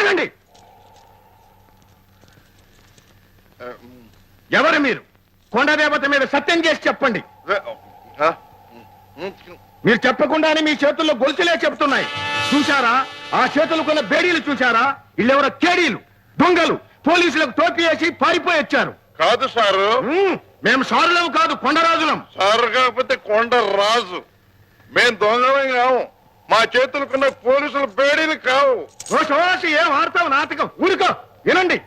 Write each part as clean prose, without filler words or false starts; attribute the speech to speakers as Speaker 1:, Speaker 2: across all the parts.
Speaker 1: ఆగండి. ఎవరు మీరు? కొండదేవత మీద సత్యం చేసి చెప్పండి. మీరు చెప్పకుండానే మీ చేతుల్లో గొలుసులే చెప్తున్నాయి. చూశారా? ఆ చేతులకున్న బేడీలు చూశారా? వీళ్ళెవరో కేడీలు, దొంగలు, పోలీసులకు టోపీ వేసి పారిపోయి వచ్చారు.
Speaker 2: కాదు సారు,
Speaker 1: మేము సారులం కాదు, కొండరాజులం.
Speaker 2: సారు కాకపోతే కొండరాజు. మేం దొంగలం కావు. మా చేతులకున్న పోలీసులు బేడీలు కావు.
Speaker 1: ఓసి ఏం ఆడతావు నాటకం? ఊరుకో. వినండి,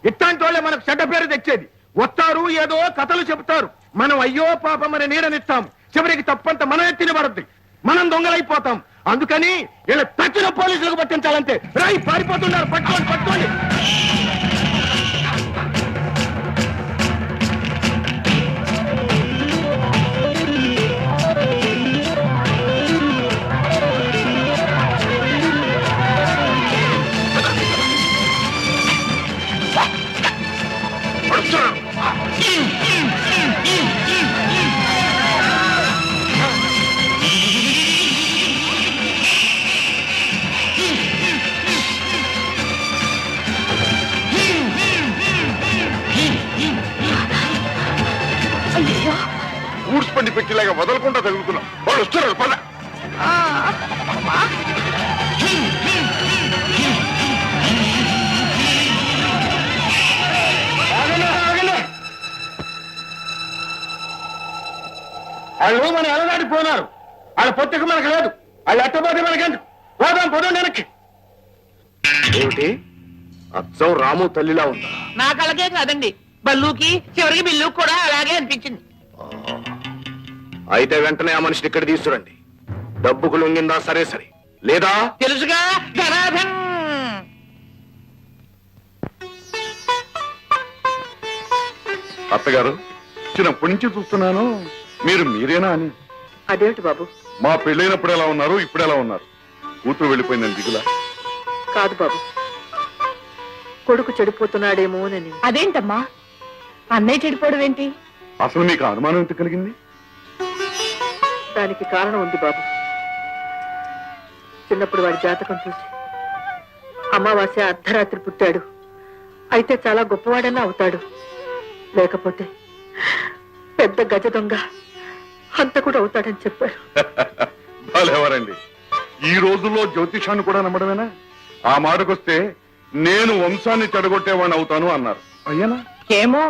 Speaker 1: ఇట్లాంటి వాళ్ళే మనకు చెడ్డ పేరు తెచ్చేది. వస్తారు, ఏదో కథలు చెబుతారు. మనం అయ్యో పాపమని నీడనిస్తాము. చివరికి తప్పంత మనం ఎత్తిన పడుద్ది. మనం దొంగలైపోతాం. అందుకని ఇలా తక్కిన పోలీసులకు పట్టించాలంటే రాయి పారిపోతున్నారు. పట్టుకోండి, పట్టుకోండి.
Speaker 2: ఊడ్స్పండి పెట్టిలాగా వదలకుండా తగులుతున్నాం. వాళ్ళు వస్తున్నారు. పద.
Speaker 1: వాళ్ళు మనం ఎలదాటిపోయినారు. వాళ్ళ పొత్తుకు మనకు లేదు. వాళ్ళు ఎట్టబోతే మనకెందుకు? పోదాం, పోదాం వెనక్కి. ఏమిటి అచ్చం రాము తల్లిలా ఉందా?
Speaker 3: నాకు అలాగే కాదండి, బల్లుకి చివరికి బిల్లు కూడా అలాగే అనిపించింది.
Speaker 1: అయితే వెంటనే ఆ మనిషిని ఇక్కడ తీసుకురండి. డబ్బుకు లొంగిందా సరే సరే, లేదా
Speaker 3: తెలుసుగా జనార్దన్.
Speaker 2: అత్తగారు, చిన్నప్పటి నుంచి చూస్తున్నాను మీరు మీరేనా అని.
Speaker 4: అదేమిటి బాబు?
Speaker 2: మా పెళ్ళైనప్పుడు ఎలా ఉన్నారు, ఇప్పుడు ఎలా ఉన్నారు? కూతురు వెళ్ళిపోయిందని దిగులా?
Speaker 4: కాదు బాబు, కొడుకు చెడిపోతున్నాడేమోనని.
Speaker 5: అదేంటమ్మా, అన్నయ్య చెడిపోవడం ఏంటి?
Speaker 2: అసలు మీకు అనుమానం ఎంత కలిగింది?
Speaker 4: దానికి కారణం ఉంది బాబు. చిన్నప్పుడు వాడి జాతకం చూసి అమావాస్య అర్ధరాత్రి పుట్టాడు, అయితే చాలా గొప్పవాడన్నా అవుతాడు, లేకపోతే పెద్ద గజ దొంగ అంత కూడా అవుతాడని చెప్పారు.
Speaker 2: ఎవరండి ఈ రోజుల్లో జ్యోతిషాన్ని కూడా నమ్మడమేనా? ఆ మాటకొస్తే నేను వంశాన్ని చెడగొట్టేవాడిని అవుతాను అన్నారు. అయ్యానా?
Speaker 5: ఏమో,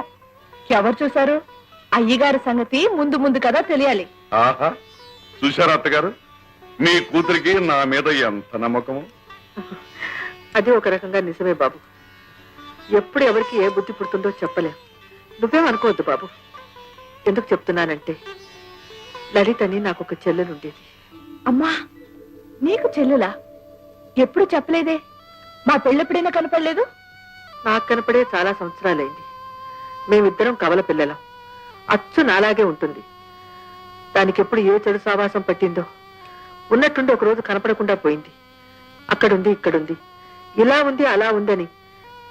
Speaker 5: ఎవరు చూశారు? అయ్యగారి సంగతి ముందు ముందు కదా తెలియాలి.
Speaker 2: ఆహా, చూశారా అత్తగారు, మీ కూతురికి నా మీద ఎంత నమ్మకము.
Speaker 4: అది ఒక రకంగా నిజమే బాబు. ఎప్పుడు ఎవరికి ఏ బుద్ధి పుడుతుందో చెప్పలేం. నువ్వేం అనుకోవద్దు బాబు. ఎందుకు చెప్తున్నానంటే, లలితని నాకు ఒక చెల్లెలుండేది.
Speaker 5: అమ్మా, నీకు చెల్లులా? ఎప్పుడు చెప్పలేదే. మా పెళ్ళెప్పుడైనా కనపడలేదు?
Speaker 4: నాకు కనపడే చాలా సంవత్సరాలైంది. మేమిద్దరం కవల పిల్లలం. అచ్చు నాలాగే ఉంటుంది. దానికి ఎప్పుడు ఏ చెడు సావాసం పట్టిందో ఉన్నట్టుండి ఒక రోజు కనపడకుండా పోయింది. అక్కడుంది, ఇక్కడుంది, ఇలా ఉంది, అలా ఉందని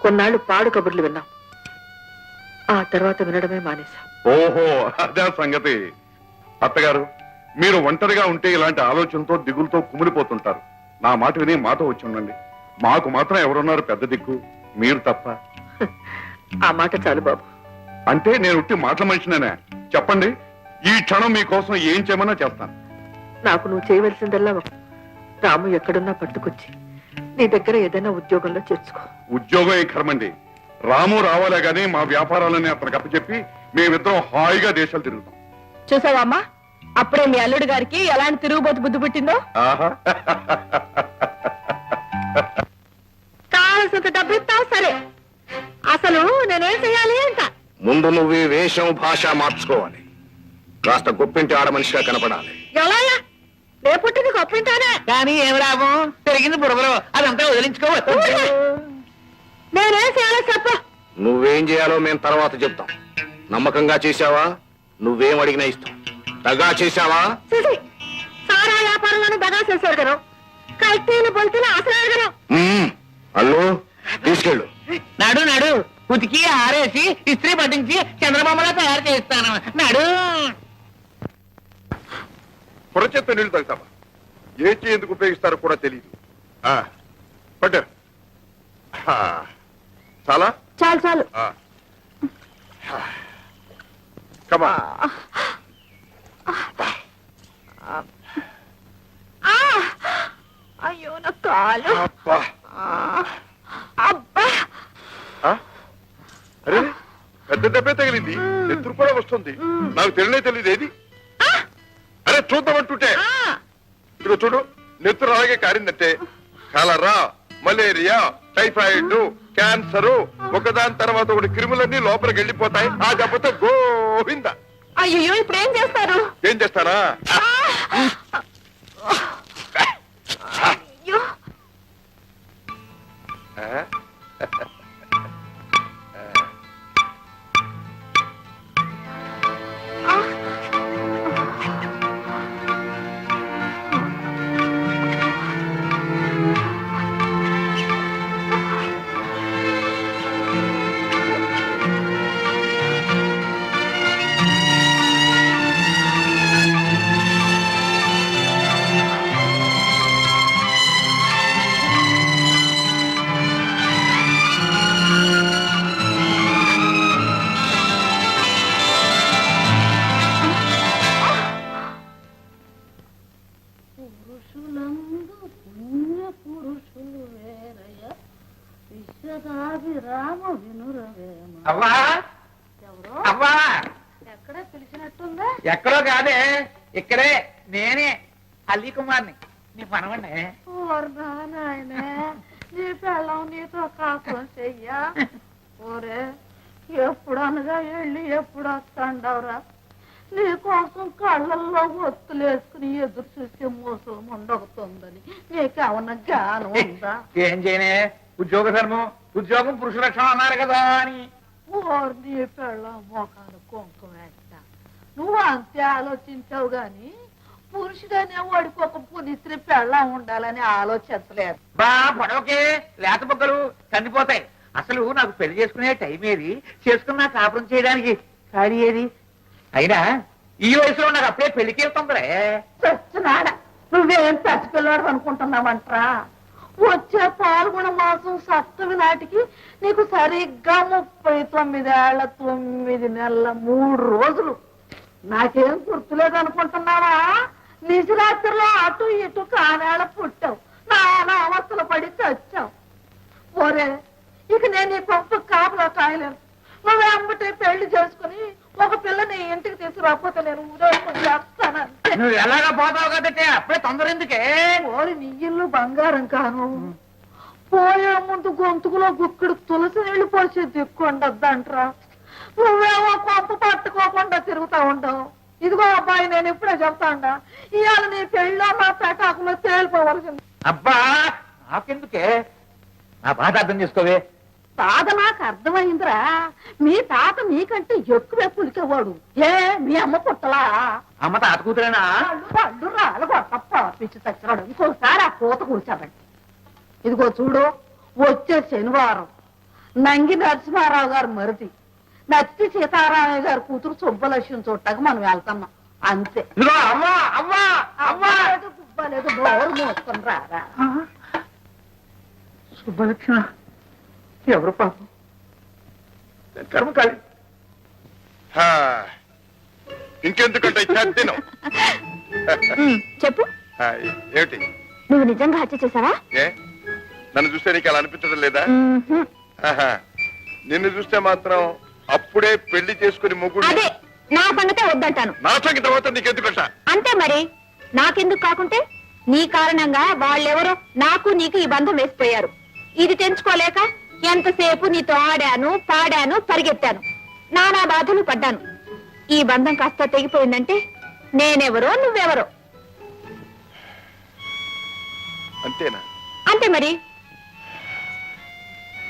Speaker 4: కొన్నాళ్లు పాడు కబుర్లు విన్నాం. ఆ తర్వాత వినడమే మానేశాం.
Speaker 2: ఓహో, అదే సంగతి. అత్తగారు, మీరు ఒంటరిగా ఉంటే ఇలాంటి ఆలోచనతో దిగులతో కుమిలిపోతుంటారు. నా మాట విని మాతో వచ్చి ఉండండి. మాకు మాత్రం ఎవరున్నారు పెద్ద దిక్కు? మీరు తప్ప.
Speaker 4: ఆ మాట చాలు బాబు.
Speaker 2: అంటే నేను ఉట్టి మాటల మనిషినేనా? చెప్పండి, ఈ క్షణం మీకోసం ఏం చేయమన్నా చేస్తాను.
Speaker 4: నాకు నువ్వు చేయవలసిందల్లా రాము ఎక్కడున్నా పట్టుకొచ్చి నీ దగ్గర ఏదైనా ఉద్యోగంలో చేర్చుకో.
Speaker 2: ఉద్యోగం ఏ కర్మండి, రాము రావాలే గాని మా వ్యాపారాలని అతనికి అప్పచెప్పి మేమిద్దరం హాయిగా దేశాలు తిరుగుతాం.
Speaker 5: చూసావా అమ్మా, అప్పుడే మీ అల్లుడు గారికి ఎలాంటి తిరుగుబోతు బుద్ధి పుట్టిందో.
Speaker 2: ఆహా,
Speaker 5: కావలసినంత డబ్బు ఇస్తావు సరే, అసలు నేనేం చెయ్యాలి అంట?
Speaker 1: ముందు నువ్వు వేషం భాష మార్చుకోవాలి. కాస్త గొప్పింటి ఆడ మనిషిగా కనపడాలి.
Speaker 5: ఎలా? నే పుట్టింది గొప్పింటానే.
Speaker 3: కానీ ఏం లాభం? పెరిగింది బుర్రలో, అదంతా వదిలించుకోవచ్చు.
Speaker 5: నేనేం చేయాలో చెప్పు.
Speaker 1: నువ్వేం చేయాలో మేము తర్వాత చెప్తాం. నమ్మకంగా చేశావా? నువ్వేం అడిగినా ఇస్తాం. దగా చేశావా?
Speaker 5: చూసి సారా వ్యాపారంలోనూ దగా చేశారు కదా, కల్తీలు బొల్తీలు అసలు కదా.
Speaker 1: అల్లు తీసుకెళ్ళు.
Speaker 3: నడు నడు, ఉతికి ఆరేసి ఇస్త్రీ పట్టించి చంద్రబాబులా తయారు చేస్తాను. నడు.
Speaker 2: పొరచేత్తో నీళ్లు తాగుతావా? ఏ ఎందుకు ఉపయోగిస్తారో కూడా తెలియదు. పట్టారు. చాలా
Speaker 5: చాలు చాలు.
Speaker 2: కమా
Speaker 5: అయ్యో నా కాలు.
Speaker 2: అబ్బా
Speaker 5: అబ్బా
Speaker 2: అరే పెద్ద దెబ్బే తగిలింది, నెత్తురు కూడా వస్తుంది. నాకు తెలియదు ఏది. అరే చూద్దామంటుంటే ఇదిగో చూడు, నెత్తురు అలాగే కారిందంటే కలరా, మలేరియా, టైఫాయిడ్, క్యాన్సర్ ఒకదాని తర్వాత ఒకటి క్రిములన్నీ లోపలికి వెళ్ళిపోతాయి. ఆ దెబ్బతో గోవింద.
Speaker 5: అయ్యో ఇప్పుడు ఏం చేస్తారు?
Speaker 2: ఏం చేస్తానా?
Speaker 5: అయ్యో
Speaker 6: పురుషులందు పుణ్య పురుషులు వేరయ విశ్వదాభిరామ వినురవేమ.
Speaker 3: అవ్వా
Speaker 6: ఎవరో
Speaker 3: అవ్వా,
Speaker 6: ఎక్కడ పిలిచినట్టుందా?
Speaker 3: ఎక్కడో కాదే, ఇక్కడే. నేనే అలీ కుమార్ని, నీ పనవండి.
Speaker 6: ఓర్నా నాయనే, నీ పెళ్ళం నీతో కాపురం చెయ్యా. ఓరే ఎప్పుడనగా వెళ్ళి ఎప్పుడు వస్తాండవరా? నీ కోసం కళ్ళల్లో ఒత్తులేసుకుని ఎదురు చూసే మోసం ఉండవుతుందని నీకేమన్నా జ్ఞానం ఉందా?
Speaker 3: ఏం చేయనే, ఉద్యోగ ధర్మం, ఉద్యోగం పురుష లక్షణం అన్నారు కదా అని.
Speaker 6: ఓర్ నీ పెళ్ళం మోకాలు కుంకుమ వేస్తా. నువ్వు అంతే ఆలోచించావు గాని పురుషుడనే వాడికి ఒక పునిత్రి పెళ్ళం ఉండాలని ఆలోచించలేదు.
Speaker 3: బా పొడవకే, లేత బొగ్గలు కందిపోతాయి. అసలు నాకు పెళ్లి చేసుకునే టైం ఏది, చేసుకున్నా కాపురం చేయడానికి ఖాళీ ఏది? అయినా ఈ వయసులో నాకు అప్పుడే పెళ్లికి వెళ్తుందిరే.
Speaker 6: చచ్చినాడ, నువ్వేం పసిపిల్లాడు అనుకుంటున్నావంట్రా? వచ్చే పాల్గొన మాసం సప్తమి నాటికి నీకు సరిగ్గా 39 ఏళ్ల 9 నెలల 3 రోజులు. నాకేం గుర్తులేదు అనుకుంటున్నావా? నిజరాత్రిలో అటు ఇటు కానేళ్ళ పుట్టావు, నానా అవస్థలు పడి చచ్చావు. ఒరే ఇక నేను ఈ పంపు కాపులో కాయలేను. నువ్వు అమ్మటే పెళ్లి చేసుకుని ఒక పిల్లని ఇంటికి తీసుకురాకపోతే నేను ఊరేసుకుని చేస్తానంతే.
Speaker 3: నువ్వు ఎలాగా పోతావు కదంటే అప్పుడే తొందర ఎందుకే?
Speaker 6: ఓరి నీ ఇల్లు బంగారం కాను. పోయే ముందు గొంతుకులో గుక్కడు తులసి నీళ్లు పోసి దిక్కుండద్దంట్రా. నువ్వేమో కొంప పట్టుకోకుండా తిరుగుతా ఉండవు. ఇదిగో అబ్బాయి, నేను ఇప్పుడే చెప్తాండా, ఇవాళ నీ పెళ్ళో నా పెటాకులో తేలిపోవలసింది.
Speaker 3: అబ్బా నాకెందుకే, నా బాధ అర్థం చేసుకోవే.
Speaker 6: తాత నాకు అర్థమైందిరా. మీ తాత మీకంటే ఎక్కువే పులికేవాడు. ఏ మీ అమ్మ పుట్టలా?
Speaker 3: అమ్మ తాత కూతురేనా?
Speaker 6: పళ్ళు రాలు కొట్టప్ప పిచ్చి చచ్చినాడు. ఇంకోసారి ఆ పూత కూర్చోబెట్టి. ఇదిగో చూడు, వచ్చే శనివారం నంగి నరసింహారావు గారు మరిది నచ్చి సీతారామయ్య గారి కూతురు సుబ్బలక్ష్మి చూడటానికి మనం వెళ్తున్నాం అంతే.
Speaker 3: ఇదిగో అమ్మా అమ్మా అమ్మా.
Speaker 6: అవ్వలేదు గుబ్బలేదు, నోరు మోసుకొని రారా.
Speaker 3: సుబ్బలక్ష్మ ఎవరు పాపం, కర్మకాళి.
Speaker 2: ఇంకెందుకంటే తినం.
Speaker 5: చెప్పు,
Speaker 2: ఏమిటి?
Speaker 5: నువ్వు నిజంగా హత్య చేశావా?
Speaker 2: ఏ నన్ను చూస్తే నీకు అలా అనిపించడం లేదా? ఆహా, నిన్ను చూస్తే మాత్రం అప్పుడే పెళ్లి చేసుకుని మొగుడు.
Speaker 5: అదే నా సంగతే వద్దంటాను.
Speaker 2: నా సంగతి తర్వాత నీకెందుకంట?
Speaker 5: అంతే మరి, నాకెందుకు కాకుంటే నీ కారణంగా వాళ్ళెవరో నాకు నీకు ఈ బంధం వేసిపోయారు. ఇది తెంచుకోలేక ఎంతసేపు నీతో ఆడాను, పాడాను, పరిగెత్తాను, నానా బాధలు పడ్డాను. ఈ బంధం కాస్త తెగిపోయిందంటే నేనెవరో నువ్వెవరో.
Speaker 2: అంతేనా?
Speaker 5: అంతే మరి.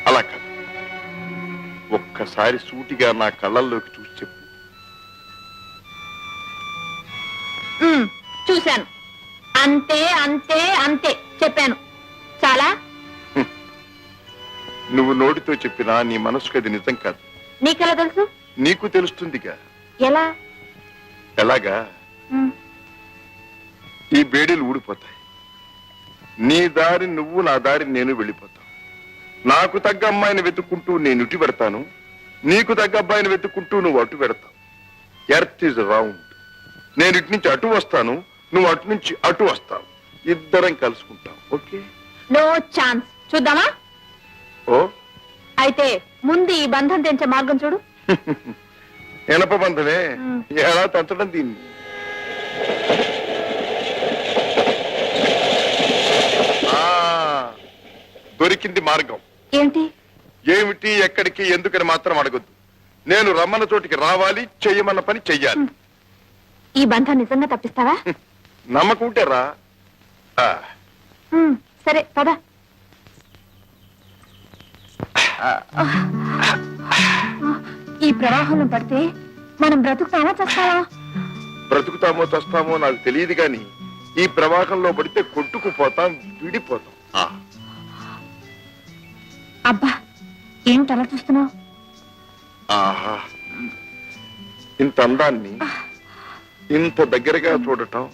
Speaker 2: అలా కాదు, ఒక్కసారి సూటిగా నా కళ్ళల్లోకి చూసి చెప్పు.
Speaker 5: చూశాను, అంతే అంతే అంతే చెప్పాను. చాలా.
Speaker 2: నువ్వు నోటితో చెప్పినా నీ మనసుకు అది నిజం కాదు.
Speaker 5: నీకెలా తెలుసు?
Speaker 2: నీకు తెలుస్తుందిగా.
Speaker 5: ఎలా?
Speaker 2: ఎలాగా? ఈ బేడీలు ఊడిపోతాయి, నీ దారి నువ్వు, నా దారి నేను వెళ్ళిపోతాం. నాకు తగ్గ అమ్మాయిని వెతుక్కుంటూ నేను ఇటు పెడతాను, నీకు తగ్గ అబ్బాయిని వెతుక్కుంటూ నువ్వు అటు పెడతావు. Earth is round. నేను ఇటు నుంచి అటు వస్తాను, నువ్వు అటు నుంచి అటు వస్తావు. ఇద్దరం కలుసుకుంటాం. ఓకే?
Speaker 5: No chance. చూద్దామా?
Speaker 2: ఓ
Speaker 5: అయితే ముందు ఈ బంధం తెంచే మార్గం చూడు.
Speaker 2: ఎనప బంధమే. ఎలా తంచడం దీన్ని? ఆ, దొరికింది మార్గం.
Speaker 5: ఏంటి?
Speaker 2: ఏమిటి, ఎక్కడికి, ఎందుకని మాత్రం అడగొద్దు. నేను రమ్మన్న చోటికి రావాలి, చెయ్యమన్న పని చెయ్యాలి.
Speaker 5: ఈ బంధం నిజంగా తప్పిస్తావా?
Speaker 2: నమ్మకం ఉంటే రా. ఆ,
Speaker 5: సరే పద. ఈ ప్రవాహంలో పడితే మనం బ్రతుకుతామా చస్తావా?
Speaker 2: బ్రతుకుతామో చస్తామో నాకు తెలియదు గాని ఈ ప్రవాహంలో పడితే కొట్టుకుపోతాం, విడిపోతాం. ఆ,
Speaker 5: అబ్బా ఏంటి అలా చూస్తున్నావు?
Speaker 2: ఆహా, ఇంత అందాన్ని ఇంత దగ్గరగా చూడటం,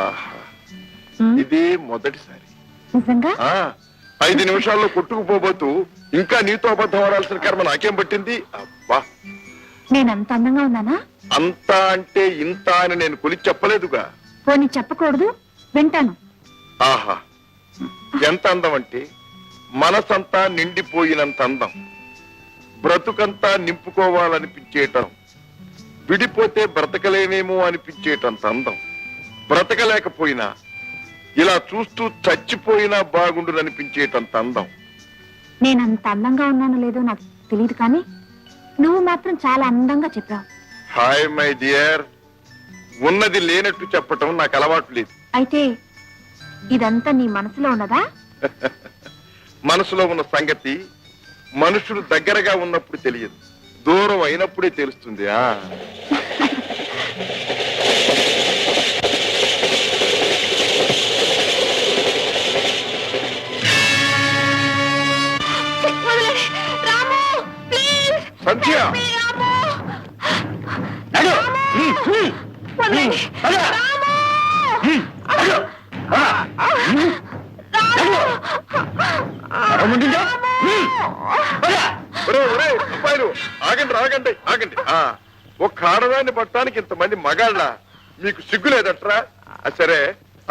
Speaker 2: ఆహా, ఇదే మొదటిసారి.
Speaker 5: నిజంగా?
Speaker 2: ఆ 5 నిమిషాల్లో కొట్టుకుపోబోతూ ఇంకా నీతో అబద్ధం ఆడాల్సిన కర్మ నాకేం పట్టింది? అబ్బా,
Speaker 5: నేనంత అందంగా ఉన్నానా?
Speaker 2: అంత అంటే ఇంత అని నేను కొలిచి చెప్పలేదుగా.
Speaker 5: పోనీ చెప్పకూడదు, వింటాను.
Speaker 2: ఆహా, ఎంత అందం అంటే మనసంతా నిండిపోయినంత అందం, బ్రతుకంతా నింపుకోవాలనిపించేటం, విడిపోతే బ్రతకలేమేమో అనిపించేటంత అందం, బ్రతకలేకపోయినా ఇలా చూస్తూ చచ్చిపోయినా బాగుండుననిపించేటంత అందం.
Speaker 5: నేనంత అందంగా ఉన్నానో లేదో నాకు తెలియదు, కానీ నువ్వు మాత్రం చాలా అందంగా చెప్పావు.
Speaker 2: హాయ్ మై డియర్, ఉన్నది లేనట్టు చెప్పటం నాకు అలవాటు లేదు.
Speaker 5: అయితే ఇదంతా నీ మనసులో ఉన్నదా?
Speaker 2: మనసులో ఉన్న సంగతి మనుషులు దగ్గరగా ఉన్నప్పుడు తెలియదు, దూరం అయినప్పుడే తెలుస్తుంది. ఆ సంధ్య, అబ్బాయిలు ఆగండి, ఆగండి, ఆగండి. ఒక్క ఆడదాన్ని పట్టడానికి ఇంతమంది మగాళ్ళ, మీకు సిగ్గు లేదట్రా? సరే,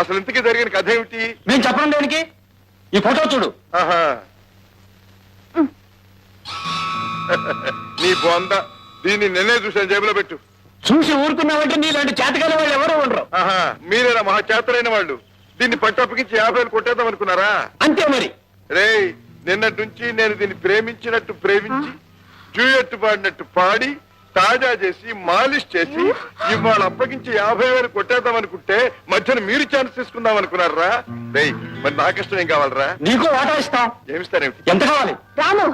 Speaker 2: అసలు ఇంతకీ జరిగిన కథ ఏమిటి?
Speaker 3: నేను చెప్పడం దేనికి? ఈ ఫోటో చూడు.
Speaker 2: ఆహా, నీ బొంద, దీన్ని నిన్నే చూసాను, జేబులో పెట్టు.
Speaker 3: చూసి ఊరుకున్నావంటే నీలాంటి చేతకాల వాళ్ళు ఎవరు ఉండరు.
Speaker 2: ఆహా, మీరేనా మహా చేతలైన వాళ్ళు? దీన్ని పట్టప్పగించి 50 కొట్టేద్దాం అనుకున్నారా?
Speaker 3: అంతే మరి.
Speaker 2: రేయ్, నిన్నటి నుంచి నేను దీన్ని ప్రేమించినట్టు ప్రేమించి, డ్యూయెట్ పాడినట్టు పాడి, తాజా చేసి, మాలిష్ చేసి, ఇవాళ అప్పగించి 50,000 కొట్టేద్దాం అనుకుంటే మధ్యన మీరు ఛాన్స్ తీసుకుందాం అనుకున్నారా? రేయ్, మరి నాకిష్టం ఏం కావాలరా?
Speaker 3: నీకు వాటా ఇస్తాం.
Speaker 2: ఏమిస్తారేమిటి?
Speaker 3: ఎంత కావాలి?
Speaker 5: రాము,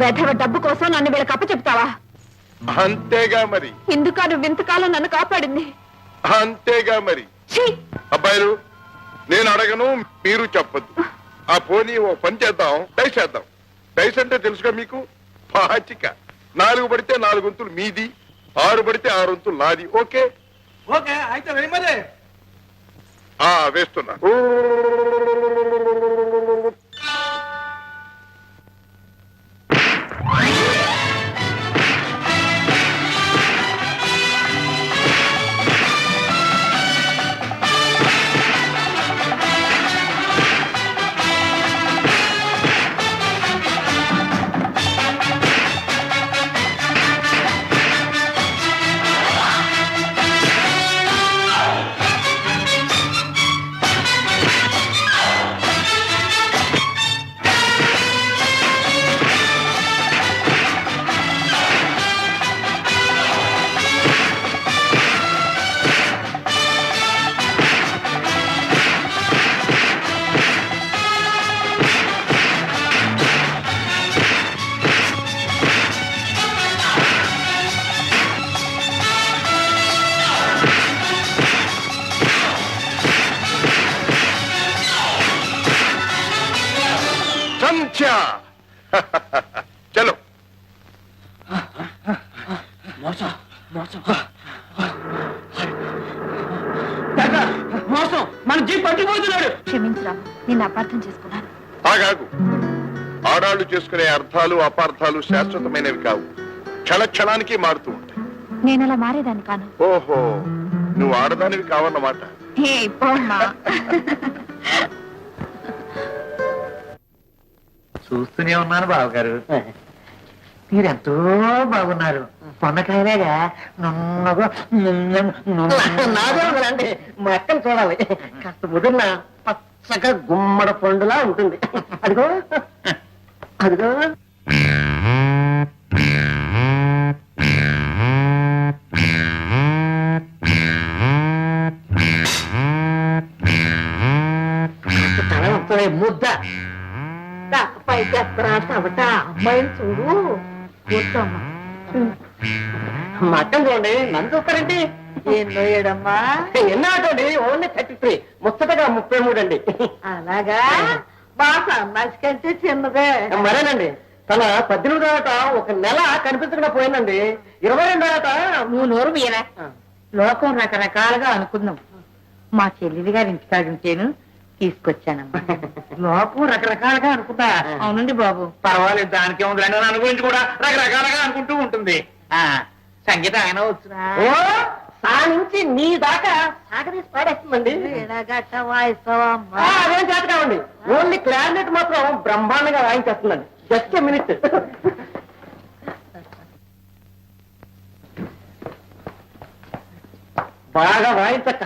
Speaker 5: వెధవ డబ్బు కోసం నన్ను వీళ్ళకి అప్పచెప్తావా?
Speaker 2: అంతేగా మరి,
Speaker 5: ఇందుక నువ్వు ఇంతకాలం నన్ను కాపాడింది.
Speaker 2: అంతేగా మరి.
Speaker 5: ఛీ!
Speaker 2: అబ్బాయిలు, నేను అడగను, మీరు చెప్పద్దు. ఆ పోనీ ఓ పని చేద్దాం, డైస్ చేద్దాం. డైస్ అంటే తెలుసుగా మీకు? పాచిక. 4 పడితే 4 వంతులు మీది, 6 పడితే 6 వంతులు నాది. ఓకే?
Speaker 3: ఓకే, అయితే వెయ్యి.
Speaker 2: వేస్తున్నా. చలో.
Speaker 3: మోసం మోసం, మన జీప్ పట్టిపోతున్నాడు.
Speaker 5: క్షమించు రాము, నిన్ను అపార్థం చేసుకున్నాను.
Speaker 2: ఆగాగు. ఆడాళ్లు చేసుకునే అర్థాలు అపార్థాలు శాశ్వతమైనవి కావు, క్షణ క్షణానికి మారుతూ ఉంటాయి.
Speaker 5: నేను అలా మారేదాన్ని కాను.
Speaker 2: ఓహో, నువ్వు ఆడదానివి కావన్నమాట.
Speaker 3: చూస్తూనే ఉన్నాను బావగారు, మీరెంతో బాగున్నారు. పొన్నకాయలేగా నున్నగా
Speaker 7: నాగోరండి మా అక్కను చూడాలి. కాస్త ముదిరిన పచ్చగా గుమ్మడ పండులా ఉంటుంది. అదిగో అదిగో. తల వస్తుంది ముద్ద
Speaker 6: పైకి ఎత్తరా చవట అమ్మాయిని చూడు కూర్చోమ్మా.
Speaker 7: మా అక్కను చూడండి, నన్ను చూస్తారండి.
Speaker 6: ఎన్నో ఏడమ్మా?
Speaker 7: ఎన్నాటండి? ఓన్లీ 33, ముచ్చటగా 33 అండి.
Speaker 6: అలాగా మా సన్నాసి కంటే చిన్నదే.
Speaker 7: మరేనండి, తన 18వ ఏట ఒక నెల కనిపించకుండా పోయిందండి. 22వ ఏట
Speaker 8: నువ్వు నోరు మీరా లోకం రకరకాలుగా అనుకుందాం. మా చెల్లెలి గారి ఇంటికాడుంటేను తీసుకొచ్చానమ్మా. లోకం రకరకాలుగా అనుకుంటా. అవునండి బాబు.
Speaker 3: పర్వాలేదు, దానికే ఉంది. నన్ను గురించి కూడా రకరకాలుగా అనుకుంటూ ఉంటుంది. సంగీత ఆయన వచ్చినా
Speaker 7: ఓ సా నుంచి నీ దాకా సాగదీసి పాడేస్తుందండి.
Speaker 6: గట్ట వాయిస్తావా అమ్మా?
Speaker 7: అదేం చేత కావండి, ఓన్లీ క్లారినెట్ మాత్రం బ్రహ్మాండంగా వాయించేస్తుందండి. Just minute. బాగా వాయించక్క,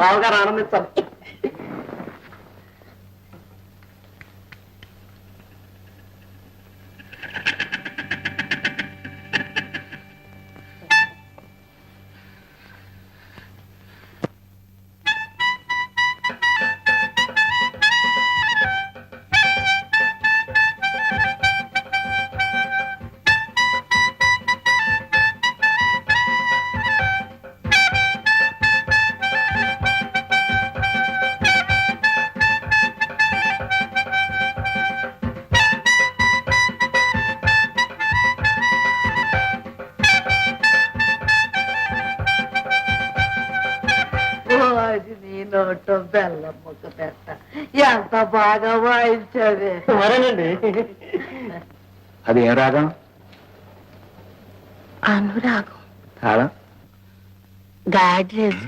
Speaker 7: బాగా ఆనందించాలి.
Speaker 6: అది నీ నోటో బెల్లం ముక్క పెట్ట ఎంత బాగా వాయించావే.
Speaker 7: మరేనండి.
Speaker 3: అది ఏం రాగం?
Speaker 8: అనురాగం.
Speaker 3: తాళం?
Speaker 8: గాడ్రేజ్.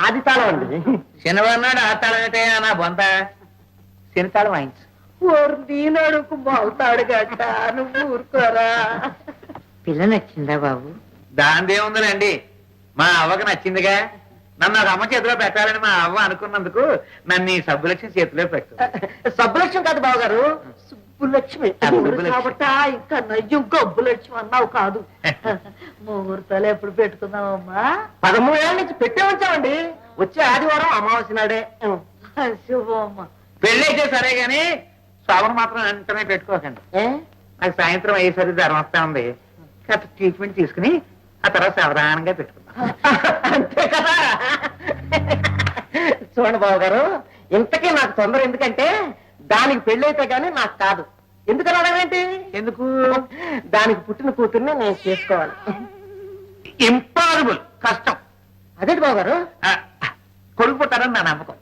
Speaker 7: ఆది తాళం అండి.
Speaker 3: శనివారం ఆ తాళం అయితే నా బొంత శనితాళం వాయించు.
Speaker 6: ఓరు నీ నడుకు మోతాడు గట్ట నువ్వు ఊరుకోరా.
Speaker 8: పిల్ల నచ్చిందా బాబు?
Speaker 3: దాందేముందిలేండి, మా అవ్వకు నచ్చిందిగా. నన్ను ఒక అమ్మ చేతిలో పెట్టాలని మా అవ్వ అనుకున్నందుకు నన్ను ఈ సబ్బులక్ష్మి చేతిలో పెట్టు.
Speaker 7: సబ్బులక్ష్మి కాదు బావగారు, సుబ్బులక్ష్మి.
Speaker 6: కాబట్టి ఇంకా నయ్యం గబ్బు లక్ష్యం అన్నావు కాదు. ముహూర్తాలు ఎప్పుడు పెట్టుకుందామమ్మా?
Speaker 7: 13 ఏళ్ళ నుంచి పెట్టే ఉంచామండి. వచ్చే ఆదివారం అమావాస్య నాడే.
Speaker 6: శుభమ్మ.
Speaker 3: పెళ్ళి అయితే సరే గాని శోభను మాత్రం వెంటనే పెట్టుకోకండి. నాకు సాయంత్రం అయ్యేసరికి జ్వరం వస్తా ఉంది. కాస్త ట్రీట్మెంట్ తీసుకుని ఆ తర్వాత సావధానంగా పెట్టుకుందాం.
Speaker 7: అంతే కదా. చూడండి బావగారు, ఇంతకీ నాకు తొందర ఎందుకంటే దానికి పెళ్ళైతే గానీ నాకు కాదు. ఎందుకని అడగండి?
Speaker 3: ఎందుకు?
Speaker 7: దానికి పుట్టిన కూతుర్ని నేను చేసుకోవాలి.
Speaker 3: ఇంపాసిబుల్, కష్టం.
Speaker 7: అదేంటి బావగారు?
Speaker 3: కొడుకు పుట్టారని నా నమ్మకం.